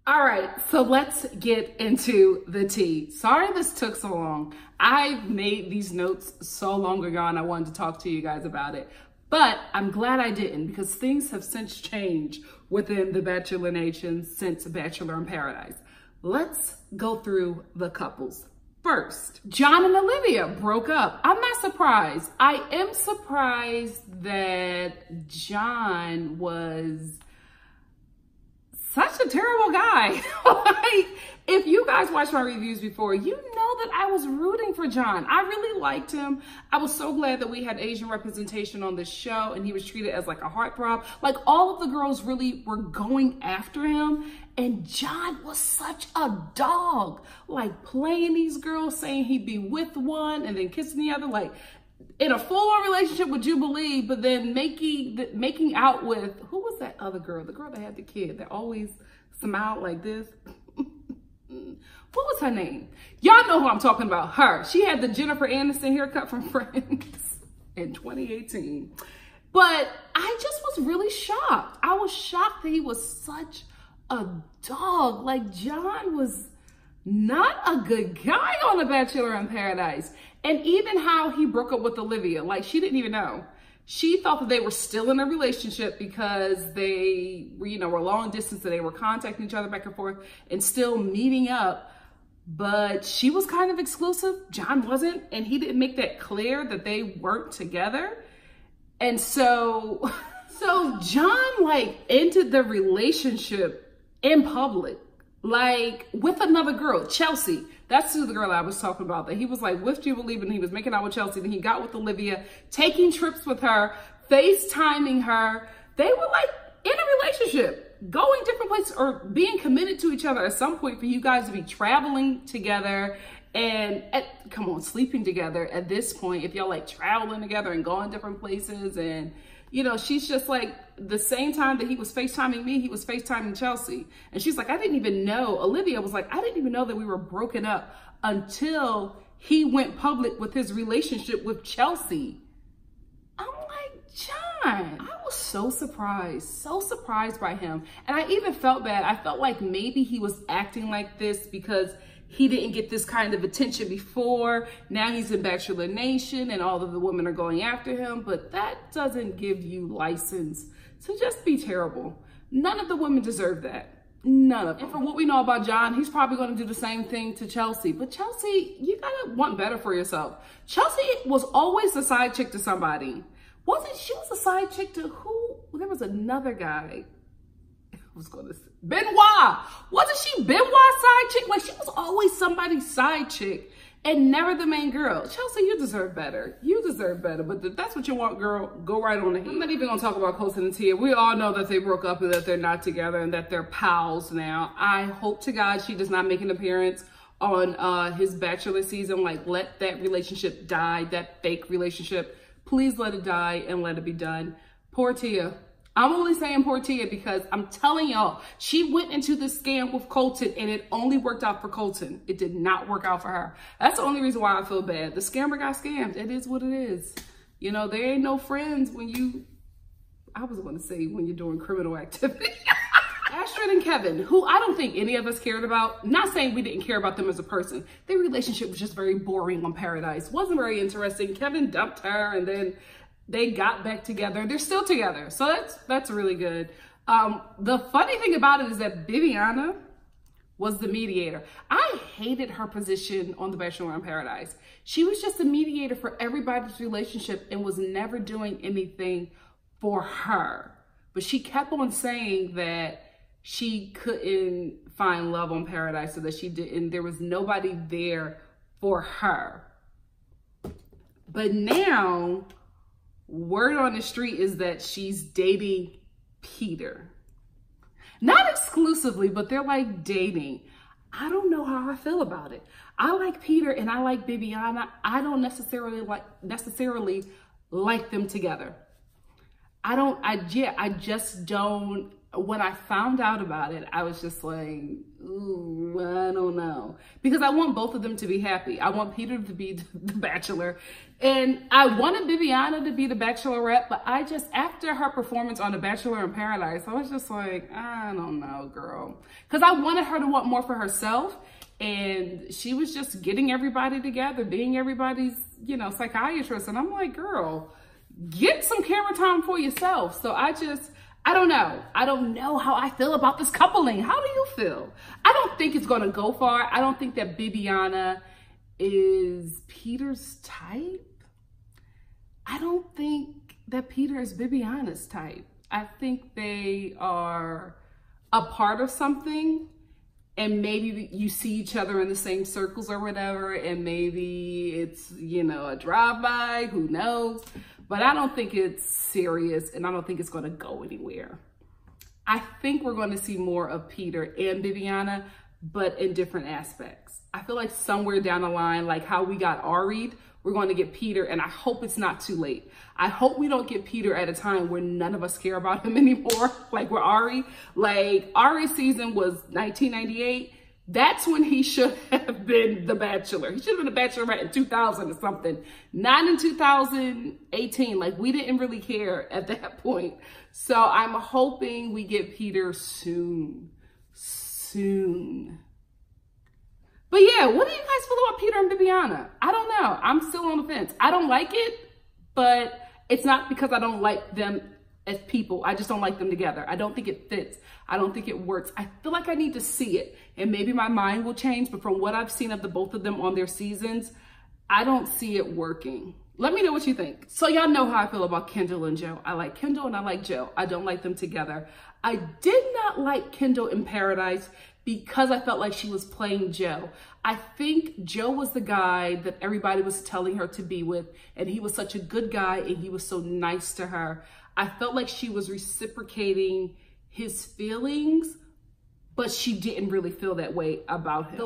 All right, so let's get into the tea. Sorry this took so long. I made these notes so long ago and I wanted to talk to you guys about it. But I'm glad I didn't, because things have since changed within the Bachelor Nation since Bachelor in Paradise. Let's go through the couples. First, John and Olivia broke up. I'm not surprised. I am surprised that John was such a terrible guy. Like, if you guys watched my reviews before, you know that I was rooting for John. I really liked him. I was so glad that we had Asian representation on this show and he was treated as like a heartthrob. Like, all of the girls really were going after him. And John was such a dog, like playing these girls, saying he'd be with one and then kissing the other, like in a full-on relationship with Jubilee, but then making out with, who was that other girl? The girl that had the kid that always smiled like this. What was her name? Y'all know who I'm talking about, her. She had the Jennifer Aniston haircut from Friends in 2018. But I just was really shocked. I was shocked that he was such a dog. Like, John was not a good guy on The Bachelor in Paradise. And even how he broke up with Olivia, like, she didn't even know. She thought that they were still in a relationship because they were, you know, were long distance and they were contacting each other back and forth and still meeting up. But she was kind of exclusive. John wasn't. And he didn't make that clear that they weren't together. And so John, like, ended the relationship in public, like with another girl, Chelsea. That's who the girl I was talking about, that he was like with Jubilee and he was making out with Chelsea. Then he got with Olivia, taking trips with her, FaceTiming her. They were like in a relationship, going different places or being committed to each other at some point for you guys to be traveling together and come on, sleeping together at this point. If y'all like traveling together and going different places, and you know, she's just like, the same time that he was FaceTiming me, he was FaceTiming Chelsea. And she's like, I didn't even know. Olivia was like, I didn't even know that we were broken up until he went public with his relationship with Chelsea. I'm like, John, I was so surprised by him. And I even felt bad. I felt like maybe he was acting like this because he didn't get this kind of attention before. Now he's in Bachelor Nation and all of the women are going after him. But that doesn't give you license to just be terrible. None of the women deserve that. None of them. And for what we know about John, he's probably going to do the same thing to Chelsea. But Chelsea, you gotta want better for yourself. Chelsea was always the side chick to somebody. She was a side chick to who? There was another guy. Was going to say Benoit. Wasn't she Benoit's side chick? Like, she was always somebody's side chick and never the main girl. Chelsea, you deserve better. You deserve better. But if that's what you want, girl, go right on ahead. I'm not even going to talk about Colton and Tia. We all know that they broke up and that they're not together and that they're pals now. I hope to God she does not make an appearance on his Bachelor season. Like, let that relationship die, that fake relationship. Please let it die and let it be done. Poor Tia. I'm only saying poor Tia because I'm telling y'all, she went into this scam with Colton and it only worked out for Colton. It did not work out for her. That's the only reason why I feel bad. The scammer got scammed. It is what it is. You know, there ain't no friends when I was going to say when you're doing criminal activity. Astrid and Kevin, who I don't think any of us cared about. Not saying we didn't care about them as a person. Their relationship was just very boring on Paradise. Wasn't very interesting. Kevin dumped her and then they got back together. They're still together. So that's really good. The funny thing about it is that Bibiana was the mediator. I hated her position on The Bachelor in Paradise. She was just a mediator for everybody's relationship and was never doing anything for her. But she kept on saying that she couldn't find love on Paradise, so that she didn't, there was nobody there for her. But now, word on the street is that she's dating Peter. Not exclusively, but they're like dating. I don't know how I feel about it. I like Peter and I like Bibiana. I don't necessarily like them together. I just don't when I found out about it, I was just like, ooh, I don't know. Because I want both of them to be happy. I want Peter to be the Bachelor. And I wanted Bibiana to be the Bachelorette, but I just, after her performance on The Bachelor in Paradise, I was just like, I don't know, girl. Because I wanted her to want more for herself. And she was just getting everybody together, being everybody's, you know, psychiatrist. And I'm like, girl, get some camera time for yourself. So I don't know. I don't know how I feel about this coupling. How do you feel? I don't think it's going to go far. I don't think that Bibiana is Peter's type. I don't think that Peter is Bibiana's type. I think they are a part of something, and maybe you see each other in the same circles or whatever, and maybe it's, you know, a drive-by, who knows? But I don't think it's serious, and I don't think it's going to go anywhere. I think we're going to see more of Peter and Bibiana, but in different aspects. I feel like somewhere down the line, like how we got Ari'd, we're going to get Peter, and I hope it's not too late. I hope we don't get Peter at a time where none of us care about him anymore, like we're Ari. Like, Ari's season was 1998. That's when he should have been the Bachelor. He should have been the Bachelorette in 2000 or something. Not in 2018. Like, we didn't really care at that point. So I'm hoping we get Peter soon. Soon. But yeah, what do you guys feel about Peter and Bibiana? I don't know. I'm still on the fence. I don't like it, but it's not because I don't like them as people. I just don't like them together. I don't think it fits. I don't think it works. I feel like I need to see it, and maybe my mind will change, but from what I've seen of the both of them on their seasons, I don't see it working. Let me know what you think. So y'all know how I feel about Kendall and Joe. I like Kendall and I like Joe. I don't like them together. I did not like Kendall in Paradise because I felt like she was playing Joe. I think Joe was the guy that everybody was telling her to be with, and he was such a good guy, and he was so nice to her. I felt like she was reciprocating his feelings, but she didn't really feel that way about him.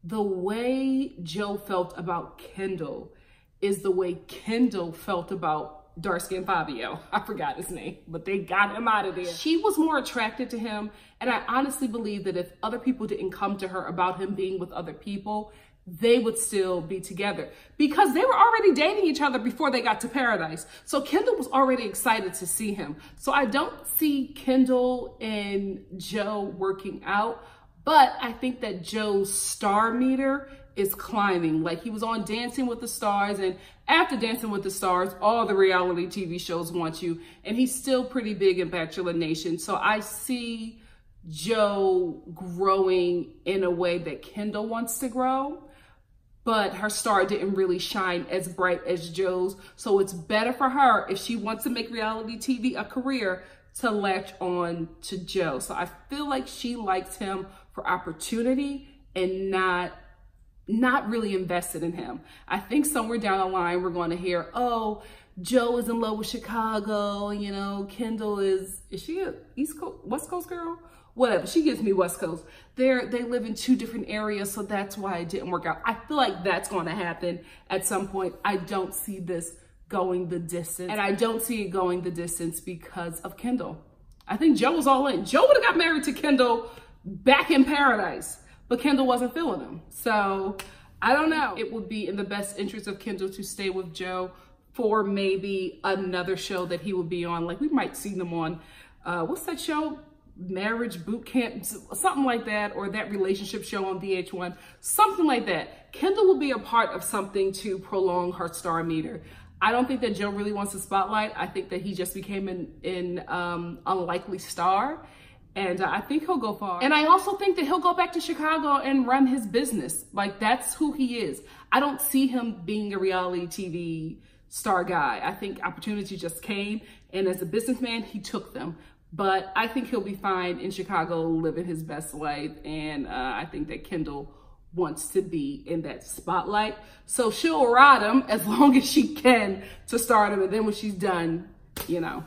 The way Joe felt about Kendall is the way Kendall felt about dark-skinned Fabio. I forgot his name, but they got him out of there. She was more attracted to him, and I honestly believe that if other people didn't come to her about him being with other people, they would still be together because they were already dating each other before they got to Paradise. So Kendall was already excited to see him. So I don't see Kendall and Joe working out, but I think that Joe's star meter is climbing. Like, he was on Dancing with the Stars, and after Dancing with the Stars, all the reality TV shows want you, and he's still pretty big in Bachelor Nation. So I see Joe growing in a way that Kendall wants to grow, but her star didn't really shine as bright as Joe's. So it's better for her, if she wants to make reality TV a career, to latch on to Joe. So I feel like she likes him for opportunity and not really invested in him. I think somewhere down the line, we're going to hear, oh, Joe is in love with Chicago. You know, Kendall is she a East Coast, West Coast girl? Whatever, she gives me West Coast. They live in two different areas, so that's why it didn't work out. I feel like that's going to happen at some point. I don't see this going the distance, and I don't see it going the distance because of Kendall. I think Joe was all in. Joe would have got married to Kendall back in Paradise, but Kendall wasn't feeling him. So I don't know. It would be in the best interest of Kendall to stay with Joe for maybe another show that he would be on. Like, we might see them on, what's that show? Marriage Boot Camp, something like that, or that relationship show on VH1, something like that. Kendall will be a part of something to prolong her star meter. I don't think that Joe really wants the spotlight. I think that he just became an unlikely star. And I think he'll go far. And I also think that he'll go back to Chicago and run his business. Like, that's who he is. I don't see him being a reality TV star guy. I think opportunity just came, and as a businessman, he took them. But I think he'll be fine in Chicago, living his best life. And I think that Kendall wants to be in that spotlight. So she'll ride him as long as she can to start him. And then when she's done, you know,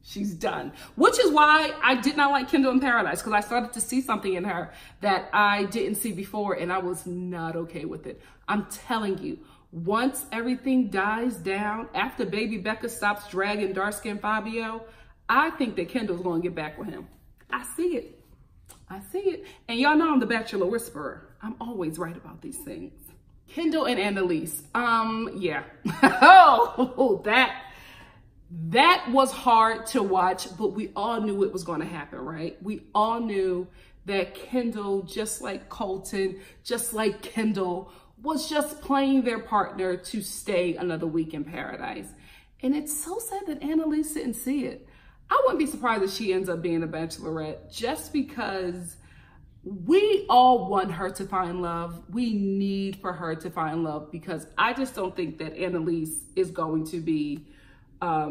she's done. Which is why I did not like Kendall in Paradise, because I started to see something in her that I didn't see before, and I was not okay with it. I'm telling you, once everything dies down, after Baby Becca stops dragging dark-skinned Fabio, I think that Kendall's going to get back with him. I see it. I see it. And y'all know I'm the Bachelor Whisperer. I'm always right about these things. Kendall and Annalise. Yeah. Oh, that was hard to watch, but we all knew it was going to happen, right? We all knew that Kendall, just like Colton, just like Kendall, was just playing their partner to stay another week in paradise. And it's so sad that Annalise didn't see it. I wouldn't be surprised if she ends up being a bachelorette, just because we all want her to find love. We need for her to find love, because I just don't think that Annalise is going to be, I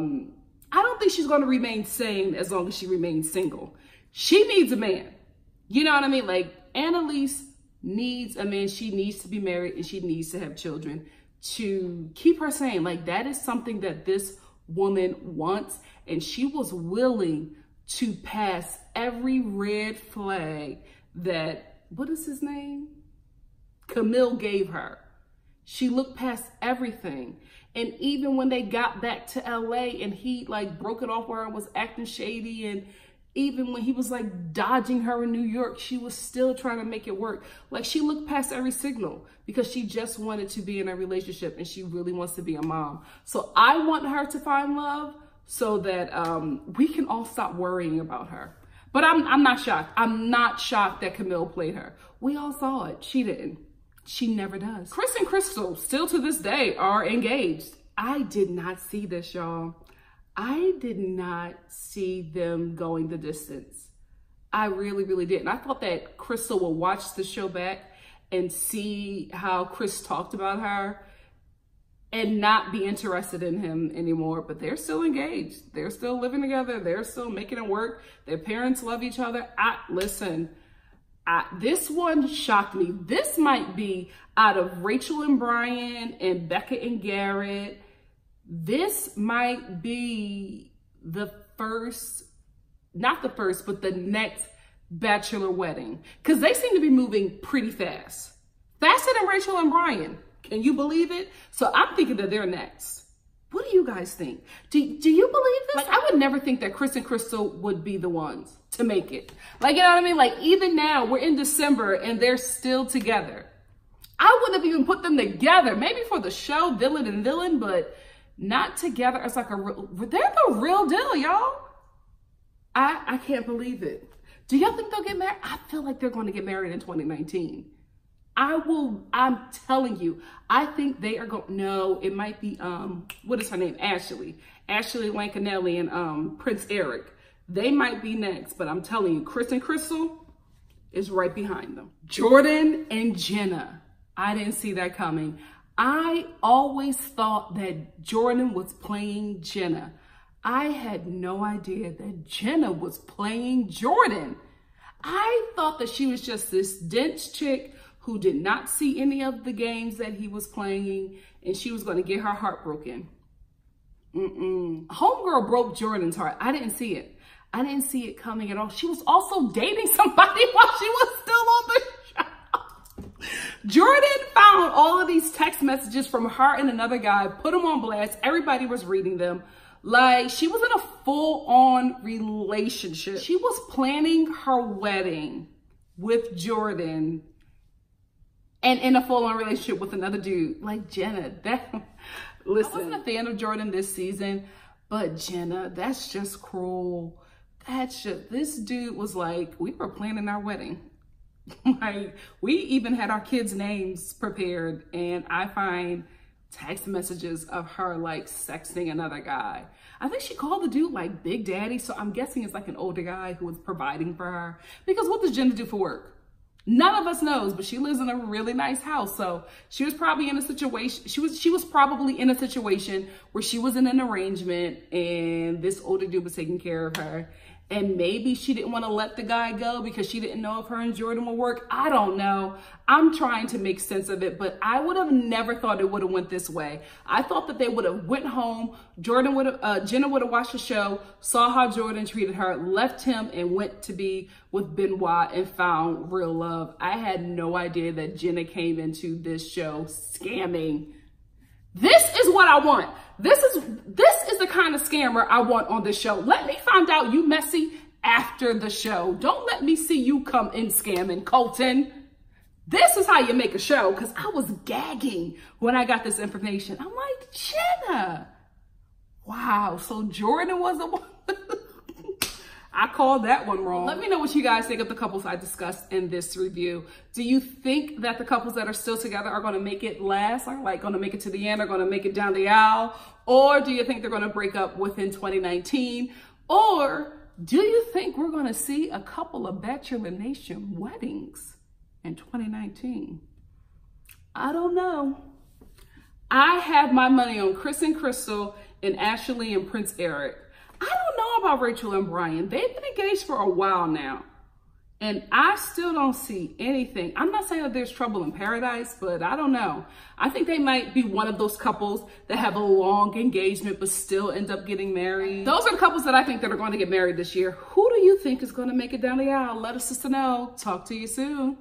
don't think she's going to remain sane as long as she remains single. She needs a man. You know what I mean? Like, Annalise needs a man. She needs to be married and she needs to have children to keep her sane. Like, that is something that this woman wants. And she was willing to pass every red flag that, what is his name? Camille gave her. She looked past everything. And even when they got back to LA and he like broke it off with her and was acting shady, and even when he was like dodging her in New York, she was still trying to make it work. Like, she looked past every signal because she just wanted to be in a relationship and she really wants to be a mom. So I want her to find love so that we can all stop worrying about her. But I'm not shocked. I'm not shocked that Camille played her. We all saw it. She didn't. She never does. Chris and Crystal, still to this day, are engaged. I did not see this, y'all. I did not see them going the distance. I really, really didn't. I thought that Crystal would watch the show back and see how Chris talked about her and not be interested in him anymore, but they're still engaged. They're still living together. They're still making it work. Their parents love each other. Listen, this one shocked me. This might be, out of Rachel and Brian and Becca and Garrett, this might be the first, not the first, but the next bachelor wedding. Because they seem to be moving pretty fast. Faster than Rachel and Brian. Can you believe it? So I'm thinking that they're next. What do you guys think? Do you believe this? Like, I would never think that Chris and Crystal would be the ones to make it. Like, you know what I mean? Like, even now, we're in December and they're still together. I wouldn't have even put them together. Maybe for the show, villain and villain, but not together. It's like they're the real deal, y'all. I can't believe it. Do y'all think they'll get married? I feel like they're going to get married in 2019. I'm telling you, I think they are going, no, it might be, what is her name? Ashley Lancanelli and Prince Eric. They might be next, but I'm telling you, Chris and Crystal is right behind them. Jordan and Jenna. I didn't see that coming. I always thought that Jordan was playing Jenna. I had no idea that Jenna was playing Jordan. I thought that she was just this dense chick who did not see any of the games that he was playing, and she was going to get her heart broken. Homegirl broke Jordan's heart. I didn't see it. I didn't see it coming at all. She was also dating somebody while she was still on the show. Jordan found all of these text messages from her and another guy, put them on blast. Everybody was reading them. Like, she was in a full-on relationship. She was planning her wedding with Jordan and in a full-on relationship with another dude. Like, Jenna, listen, I wasn't a fan of Jordan this season, but Jenna, that's just cruel. This dude was like, we were planning our wedding. Like, we even had our kids' names prepared, and I find text messages of her like sexting another guy. I think she called the dude like Big Daddy, so I'm guessing it's like an older guy who was providing for her. Because what does Jenna do for work? None of us knows, but she lives in a really nice house. So she was probably in a situation, she was probably in a situation where she was in an arrangement and this older dude was taking care of her. And maybe she didn't want to let the guy go because she didn't know if her and Jordan would work. I don't know. I'm trying to make sense of it, but I would have never thought it would have went this way. I thought that they would have went home. Jenna would have watched the show, saw how Jordan treated her, left him and went to be with Benoit and found real love. I had no idea that Jenna came into this show scamming. This is what I want. This is the kind of scammer I want on this show. Let me find out you messy after the show. Don't let me see you come in scamming, Colton. This is how you make a show, because I was gagging when I got this information. I'm like, Jenna, wow, so Jordan was the one. I called that one wrong. Let me know what you guys think of the couples I discussed in this review. Do you think that the couples that are still together are going to make it last, or like going to make it to the end, or going to make it down the aisle? Or do you think they're going to break up within 2019? Or do you think we're going to see a couple of Bachelor Nation weddings in 2019? I don't know. I have my money on Chris and Crystal and Ashley and Prince Eric. I don't know about Rachel and Brian. They've been engaged for a while now, and I still don't see anything. I'm not saying that there's trouble in paradise, but I don't know. I think they might be one of those couples that have a long engagement but still end up getting married. Those are the couples that I think that are going to get married this year. Who do you think is going to make it down the aisle? Let us know. Talk to you soon.